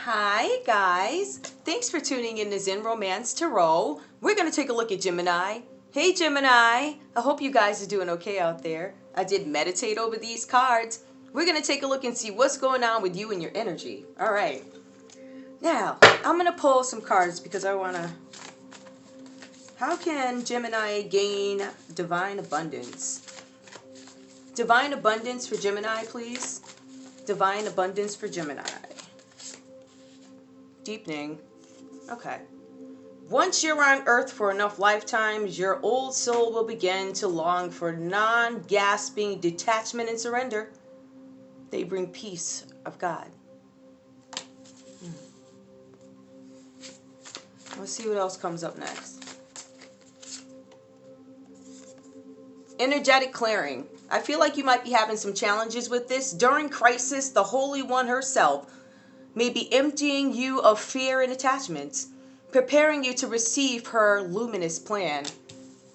Hi guys, thanks for tuning in to Zen Romance Tarot. We're going to take a look at Gemini. Hey Gemini, I hope you guys are doing okay out there. I did meditate over these cards. We're going to take a look and see what's going on with you and your energy. Alright, now I'm going to pull some cards because I want to... How can Gemini gain divine abundance? Divine abundance for Gemini, please. Divine abundance for Gemini. Deepening. Okay. Once you're on earth for enough lifetimes, your old soul will begin to long for non-gasping detachment and surrender. They bring peace of God. Let's see what else comes up next. Energetic clearing. I feel like you might be having some challenges with this. During crisis, the Holy One herself may be emptying you of fear and attachments, preparing you to receive her luminous plan.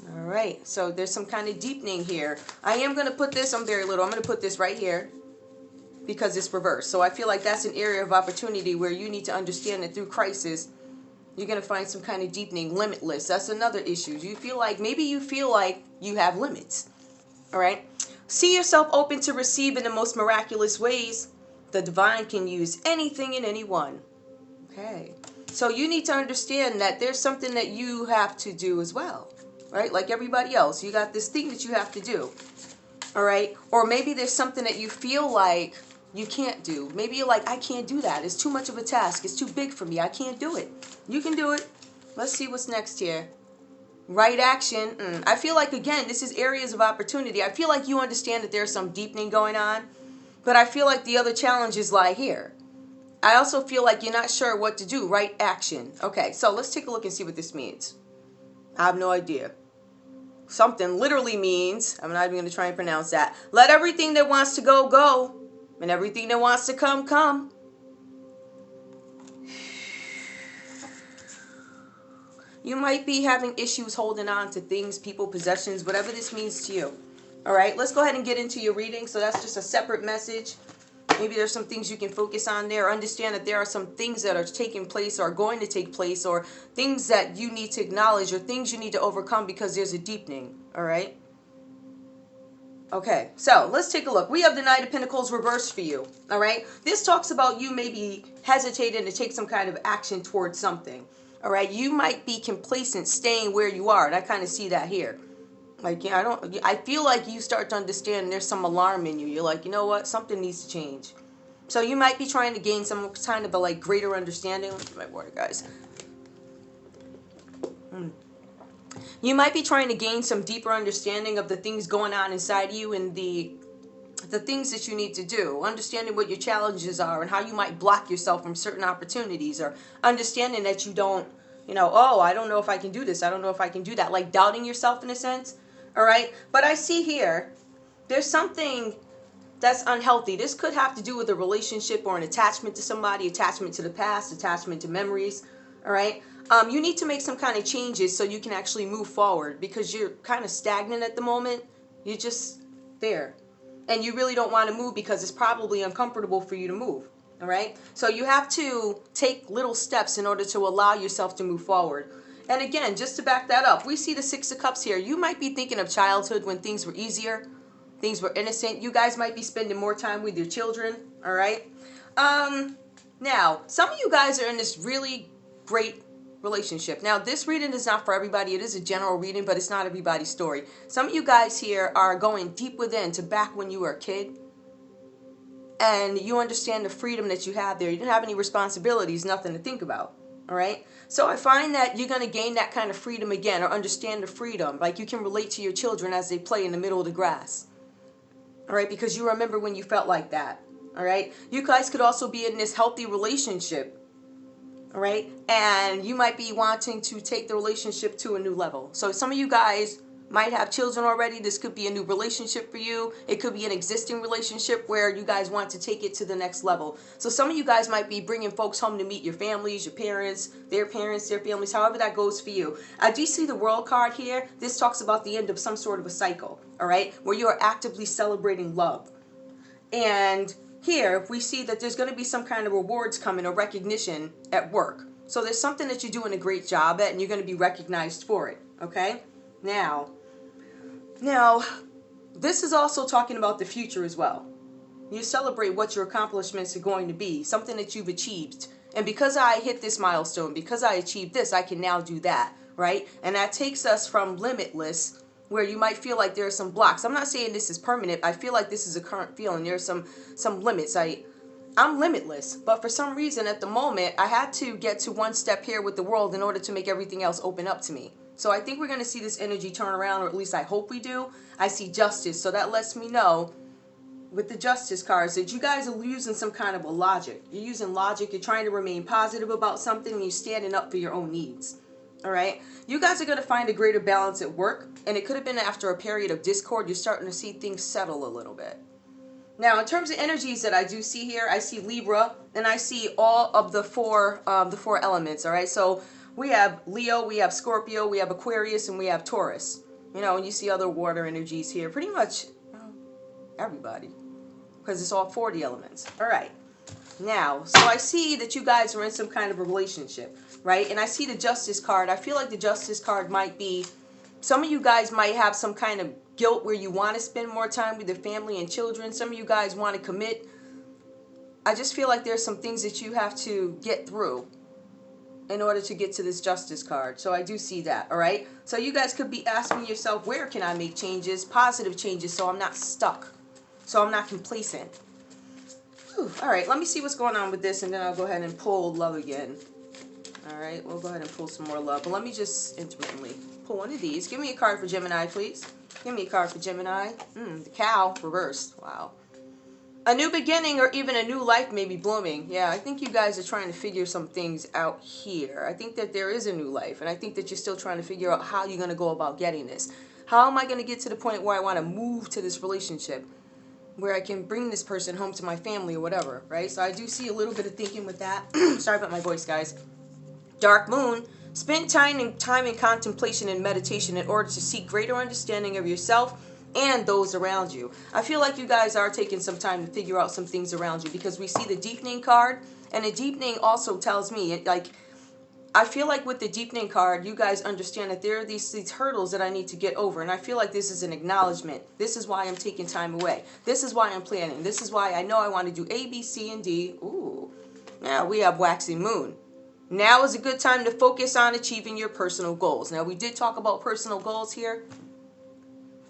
All right, so there's some kind of deepening here. I am going to put this, I'm very little, I'm going to put this right here because it's reversed. So I feel like that's an area of opportunity where you need to understand that through crisis, you're going to find some kind of deepening. Limitless, that's another issue. You feel like, maybe you feel like you have limits. All right, see yourself open to receive in the most miraculous ways. The divine can use anything and anyone. Okay. So you need to understand that there's something that you have to do as well. Right? Like everybody else. You got this thing that you have to do. Alright? Or maybe there's something that you feel like you can't do. Maybe you're like, I can't do that. It's too much of a task. It's too big for me. I can't do it. You can do it. Let's see what's next here. Right action. I feel like, again, this is areas of opportunity. I feel like you understand that there's some deepening going on. But I feel like the other challenges lie here. I also feel like you're not sure what to do. Right action. Okay, so let's take a look and see what this means. I have no idea. Something literally means, I'm not even going to try and pronounce that. Let everything that wants to go, go. And everything that wants to come, come. You might be having issues holding on to things, people, possessions, whatever this means to you. All right, let's go ahead and get into your reading. So that's just a separate message. Maybe there's some things you can focus on there. Understand that there are some things that are taking place or going to take place, or things that you need to acknowledge, or things you need to overcome because there's a deepening. All right. Okay, so let's take a look. We have the Knight of Pentacles reversed for you. All right. This talks about you maybe hesitating to take some kind of action towards something. All right. You might be complacent staying where you are. And I kind of see that here. Like, yeah, I feel like you start to understand there's some alarm in you. You're like, you know what? Something needs to change. So you might be trying to gain some kind of a like greater understanding. Let me get my water, guys. You might be trying to gain some deeper understanding of the things going on inside you and the things that you need to do. Understanding what your challenges are and how you might block yourself from certain opportunities, or understanding that you don't, you know, oh, I don't know if I can do this. I don't know if I can do that. Like doubting yourself in a sense. All right. But I see here, there's something that's unhealthy. This could have to do with a relationship or an attachment to somebody, attachment to the past, attachment to memories. All right. You need to make some kind of changes so you can actually move forward, because you're kind of stagnant at the moment. You're just there. And you really don't want to move because it's probably uncomfortable for you to move. All right. So you have to take little steps in order to allow yourself to move forward. And again, just to back that up, we see the Six of Cups here. You might be thinking of childhood when things were easier, things were innocent. You guys might be spending more time with your children, all right? Now, some of you guys are in this really great relationship. Now, this reading is not for everybody. It is a general reading, but it's not everybody's story. Some of you guys here are going deep within to back when you were a kid, and you understand the freedom that you have there. You didn't have any responsibilities, nothing to think about. All right. So I find that you're going to gain that kind of freedom again, or understand the freedom. Like you can relate to your children as they play in the middle of the grass. All right. Because you remember when you felt like that. All right. You guys could also be in this healthy relationship. All right. And you might be wanting to take the relationship to a new level. So some of you guys might have children already. This could be a new relationship for you. It could be an existing relationship where you guys want to take it to the next level. So some of you guys might be bringing folks home to meet your families, your parents, their families, however that goes for you. I do see the World card here. This talks about the end of some sort of a cycle, all right, where you are actively celebrating love. And here we see that there's going to be some kind of rewards coming or recognition at work. So there's something that you're doing a great job at and you're going to be recognized for it. Okay? Now, this is also talking about the future as well. You celebrate what your accomplishments are going to be, something that you've achieved. And because I hit this milestone, because I achieved this, I can now do that, right? And that takes us from limitless, where you might feel like there are some blocks. I'm not saying this is permanent. I feel like this is a current feeling. There's some limits. I'm limitless, but for some reason at the moment, I had to get to one step here with the world in order to make everything else open up to me. So I think we're going to see this energy turn around, or at least I hope we do. I see justice, so that lets me know with the justice cards that you guys are using some kind of a logic. You're using logic. You're trying to remain positive about something, and you're standing up for your own needs. All right? You guys are going to find a greater balance at work, and it could have been after a period of discord. You're starting to see things settle a little bit. Now, in terms of energies that I do see here, I see Libra, and I see all of the four elements. All right? So we have Leo, we have Scorpio, we have Aquarius, and we have Taurus. You know, and you see other water energies here. Pretty much everybody, because it's all 40 elements. All right. Now, so I see that you guys are in some kind of a relationship, right? And I see the Justice card. I feel like the Justice card might be, some of you guys might have some kind of guilt where you want to spend more time with your family and children. Some of you guys want to commit. I just feel like there's some things that you have to get through in order to get to this Justice card. So I do see that, all right? So you guys could be asking yourself, where can I make changes, positive changes, so I'm not stuck, so I'm not complacent. Whew. All right, let me see what's going on with this, and then I'll go ahead and pull love again. All right, we'll go ahead and pull some more love. But let me just intermittently pull one of these. Give me a card for Gemini, please. Give me a card for Gemini. The cow reversed. Wow. A new beginning or even a new life may be blooming. Yeah, I think you guys are trying to figure some things out here. I think that there is a new life, and I think that you're still trying to figure out how you're going to go about getting this. How am I going to get to the point where I want to move to this relationship, where I can bring this person home to my family or whatever, right? So I do see a little bit of thinking with that. Sorry about my voice, guys. Dark Moon. Spend time in contemplation and meditation in order to seek greater understanding of yourself and those around you. I feel like you guys are taking some time to figure out some things around you, because we see the deepening card, and the deepening also tells me, like, I feel like with the deepening card, you guys understand that there are these hurdles that I need to get over, and I feel like this is an acknowledgement. This is why I'm taking time away. This is why I'm planning. This is why I know I want to do A, B, C, and D. Ooh. Now we have waxing moon. Now is a good time to focus on achieving your personal goals. Now, we did talk about personal goals here,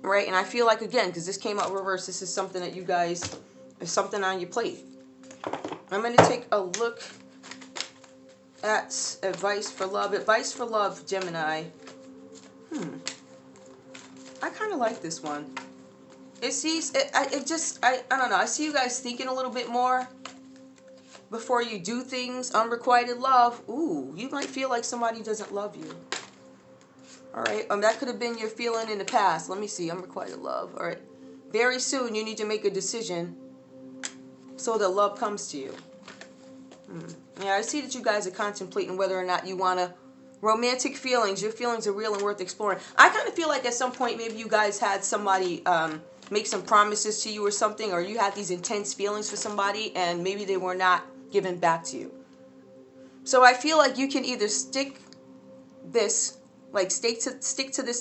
right? And I feel like, again, because this came out reverse, this is something that you guys, there's something on your plate. I'm going to take a look at advice for love. Advice for love, Gemini. I kind of like this one. I don't know. I see you guys thinking a little bit more before you do things. Unrequited love. Ooh, you might feel like somebody doesn't love you. All right. That could have been your feeling in the past. Let me see. Unrequited love. All right. Very soon, you need to make a decision so that love comes to you. Yeah, I see that you guys are contemplating whether or not you want to romantic feelings. Your feelings are real and worth exploring. I kind of feel like at some point maybe you guys had somebody make some promises to you or something, or you had these intense feelings for somebody and maybe they were not given back to you. So I feel like you can either stick to this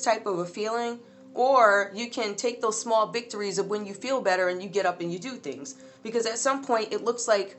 type of a feeling, or you can take those small victories of when you feel better and you get up and you do things. Because at some point it looks like